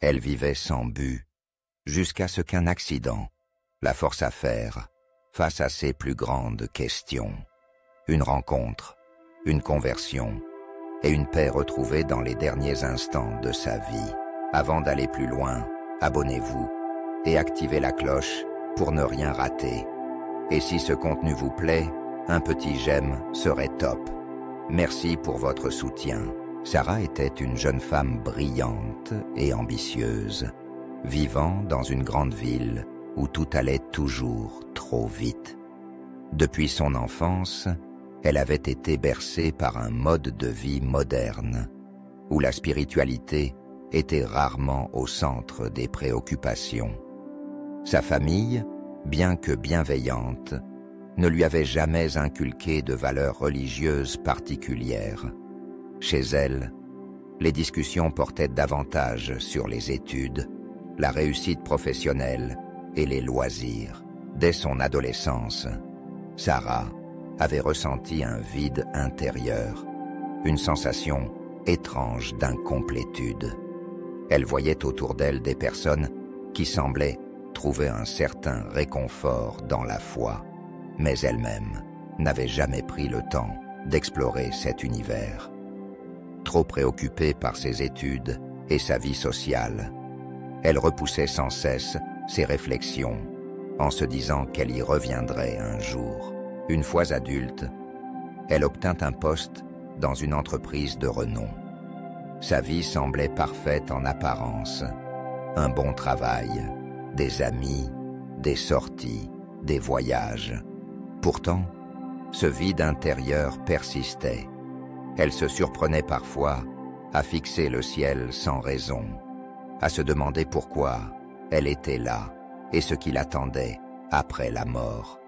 Elle vivait sans but, jusqu'à ce qu'un accident la force à faire face à ses plus grandes questions. Une rencontre, une conversion et une paix retrouvée dans les derniers instants de sa vie. Avant d'aller plus loin, abonnez-vous et activez la cloche pour ne rien rater. Et si ce contenu vous plaît, un petit j'aime serait top. Merci pour votre soutien. Sarah était une jeune femme brillante et ambitieuse, vivant dans une grande ville où tout allait toujours trop vite. Depuis son enfance, elle avait été bercée par un mode de vie moderne, où la spiritualité était rarement au centre des préoccupations. Sa famille, bien que bienveillante, ne lui avait jamais inculqué de valeurs religieuses particulières. Chez elle, les discussions portaient davantage sur les études, la réussite professionnelle et les loisirs. Dès son adolescence, Sarah avait ressenti un vide intérieur, une sensation étrange d'incomplétude. Elle voyait autour d'elle des personnes qui semblaient trouver un certain réconfort dans la foi, mais elle-même n'avait jamais pris le temps d'explorer cet univers. Trop préoccupée par ses études et sa vie sociale, elle repoussait sans cesse ses réflexions en se disant qu'elle y reviendrait un jour. Une fois adulte, elle obtint un poste dans une entreprise de renom. Sa vie semblait parfaite en apparence. Un bon travail, des amis, des sorties, des voyages. Pourtant, ce vide intérieur persistait. Elle se surprenait parfois à fixer le ciel sans raison, à se demander pourquoi elle était là et ce qui l'attendait après la mort.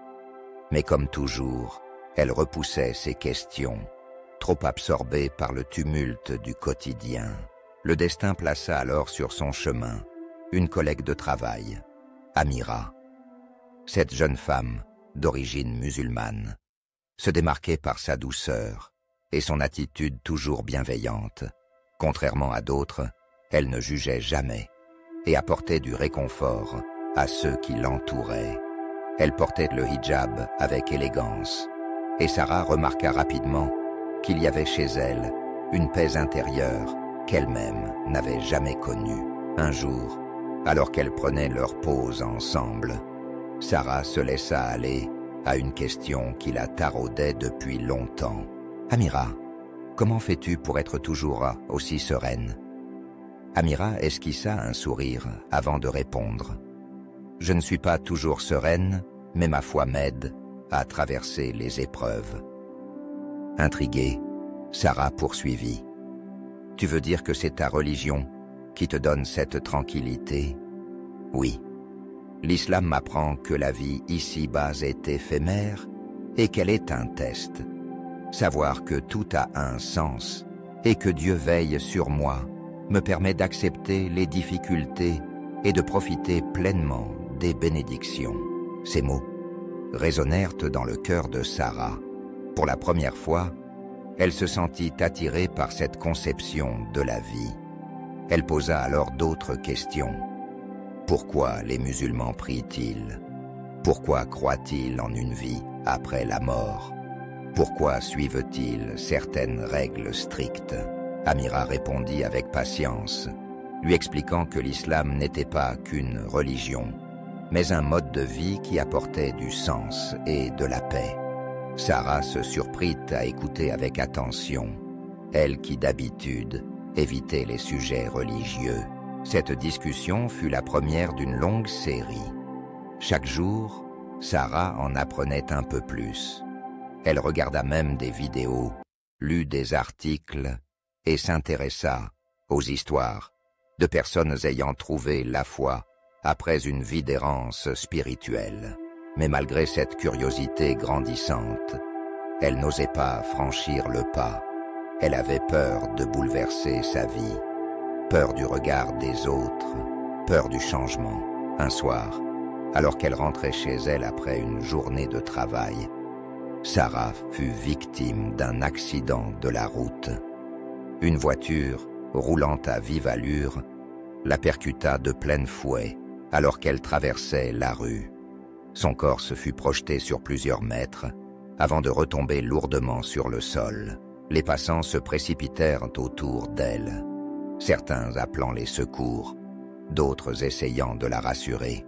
Mais comme toujours, elle repoussait ses questions, trop absorbée par le tumulte du quotidien. Le destin plaça alors sur son chemin une collègue de travail, Amira. Cette jeune femme, d'origine musulmane, se démarquait par sa douceur et son attitude toujours bienveillante. Contrairement à d'autres, elle ne jugeait jamais et apportait du réconfort à ceux qui l'entouraient. Elle portait le hijab avec élégance, et Sarah remarqua rapidement qu'il y avait chez elle une paix intérieure qu'elle-même n'avait jamais connue. Un jour, alors qu'elles prenaient leur pause ensemble, Sarah se laissa aller à une question qui la taraudait depuis longtemps. « Amira, comment fais-tu pour être toujours aussi sereine ?» Amira esquissa un sourire avant de répondre. « Je ne suis pas toujours sereine, mais ma foi m'aide à traverser les épreuves. » Intriguée, Sarah poursuivit. « Tu veux dire que c'est ta religion qui te donne cette tranquillité ?» « Oui. L'islam m'apprend que la vie ici-bas est éphémère et qu'elle est un test. Savoir que tout a un sens et que Dieu veille sur moi me permet d'accepter les difficultés et de profiter pleinement des bénédictions. » Ces mots résonnèrent dans le cœur de Sarah. Pour la première fois, elle se sentit attirée par cette conception de la vie. Elle posa alors d'autres questions. Pourquoi les musulmans prient-ils? Pourquoi croient-ils en une vie après la mort? Pourquoi suivent-ils certaines règles strictes? Amira répondit avec patience, lui expliquant que l'islam n'était pas qu'une religion, mais un mode de vie qui apportait du sens et de la paix. Sarah se surprit à écouter avec attention, elle qui d'habitude évitait les sujets religieux. Cette discussion fut la première d'une longue série. Chaque jour, Sarah en apprenait un peu plus. Elle regarda même des vidéos, lut des articles et s'intéressa aux histoires de personnes ayant trouvé la foi après une vie d'errance spirituelle. Mais malgré cette curiosité grandissante, elle n'osait pas franchir le pas. Elle avait peur de bouleverser sa vie, peur du regard des autres, peur du changement. Un soir, alors qu'elle rentrait chez elle après une journée de travail, Sarah fut victime d'un accident de la route. Une voiture, roulant à vive allure, la percuta de plein fouet alors qu'elle traversait la rue. Son corps se fut projeté sur plusieurs mètres avant de retomber lourdement sur le sol. Les passants se précipitèrent autour d'elle, certains appelant les secours, d'autres essayant de la rassurer.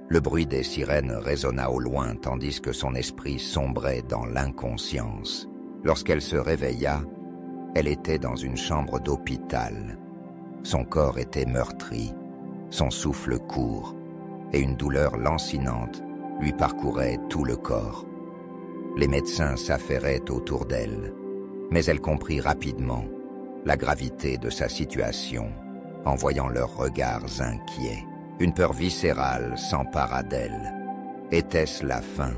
Le bruit des sirènes résonna au loin tandis que son esprit sombrait dans l'inconscience. Lorsqu'elle se réveilla, elle était dans une chambre d'hôpital. Son corps était meurtri, son souffle court, et une douleur lancinante lui parcourait tout le corps. Les médecins s'affairaient autour d'elle, mais elle comprit rapidement la gravité de sa situation en voyant leurs regards inquiets. Une peur viscérale s'empara d'elle. Était-ce la fin?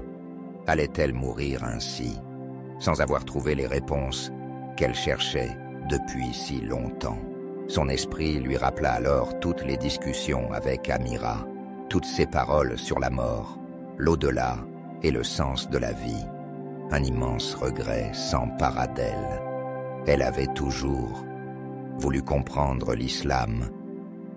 Allait-elle mourir ainsi, sans avoir trouvé les réponses qu'elle cherchait depuis si longtemps? Son esprit lui rappela alors toutes les discussions avec Amira, toutes ses paroles sur la mort, l'au-delà et le sens de la vie. Un immense regret s'empara d'elle. Elle avait toujours voulu comprendre l'islam,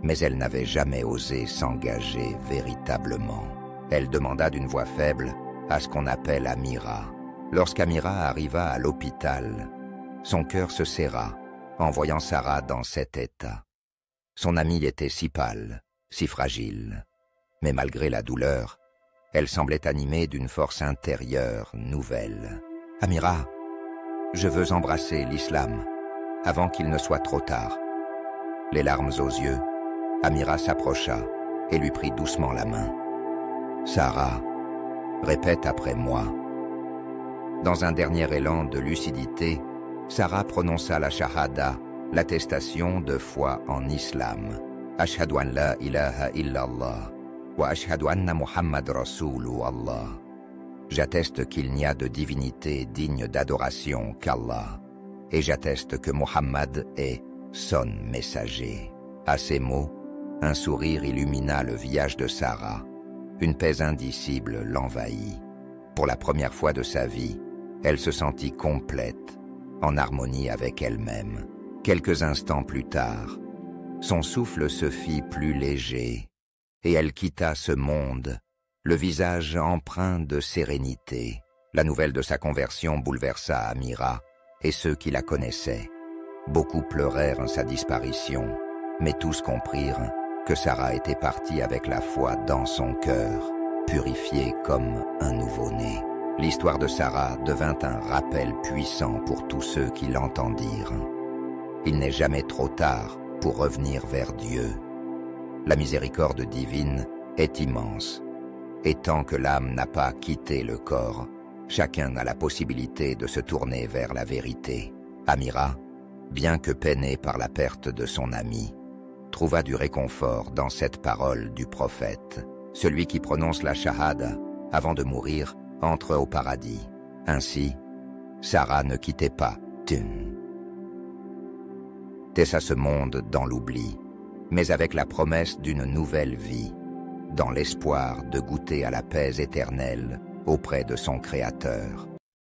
mais elle n'avait jamais osé s'engager véritablement. Elle demanda d'une voix faible à ce qu'on appelle Amira. Lorsqu'Amira arriva à l'hôpital, son cœur se serra en voyant Sarah dans cet état. Son amie était si pâle, si fragile, mais malgré la douleur, elle semblait animée d'une force intérieure nouvelle. « Amira, je veux embrasser l'islam avant qu'il ne soit trop tard. » Les larmes aux yeux, Amira s'approcha et lui prit doucement la main. « Sarah, répète après moi. » Dans un dernier élan de lucidité, Sarah prononça la shahada, l'attestation de foi en islam. « Ashhadu an la ilaha illallah. Wa ashhadu anna Muhammad Rasulullah. » J'atteste qu'il n'y a de divinité digne d'adoration qu'Allah, et j'atteste que Muhammad est son messager. À ces mots, un sourire illumina le visage de Sarah. Une paix indicible l'envahit. Pour la première fois de sa vie, elle se sentit complète, en harmonie avec elle-même. Quelques instants plus tard, son souffle se fit plus léger, et elle quitta ce monde, le visage empreint de sérénité. La nouvelle de sa conversion bouleversa Amira et ceux qui la connaissaient. Beaucoup pleurèrent sa disparition, mais tous comprirent que Sarah était partie avec la foi dans son cœur, purifiée comme un nouveau-né. L'histoire de Sarah devint un rappel puissant pour tous ceux qui l'entendirent. Il n'est jamais trop tard pour revenir vers Dieu. La miséricorde divine est immense, et tant que l'âme n'a pas quitté le corps, chacun a la possibilité de se tourner vers la vérité. Amira, bien que peinée par la perte de son ami, trouva du réconfort dans cette parole du prophète. Celui qui prononce la shahada avant de mourir entre au paradis. Ainsi, Sarah ne quittait pas Tun. Tessa ce monde dans l'oubli, mais avec la promesse d'une nouvelle vie, dans l'espoir de goûter à la paix éternelle auprès de son Créateur.